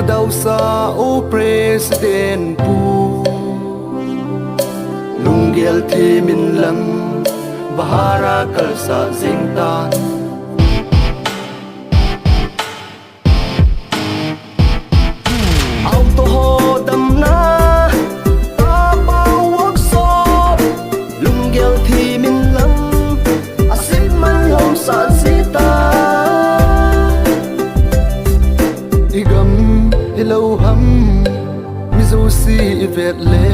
Kadausa o president pu Lunggel thi min lam bahara kalsa zingtan Auto ho damna tapa workshop Lunggel thi min lam asip man lom sa zita Igam ilaw ham mizo si ivet le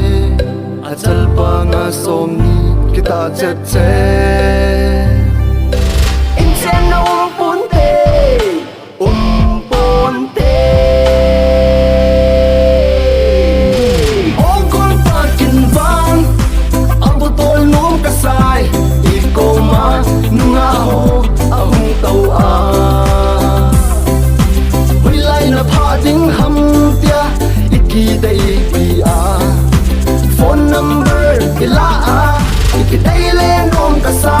Achal pa nga somni kita chet che Insen na umpunte Ogol pakin bang Ang butol nung kasay Ikaw ma nunga ho ahong tawa Na phading ham tia iki dai bia phone number ila iki dai le nom ka sa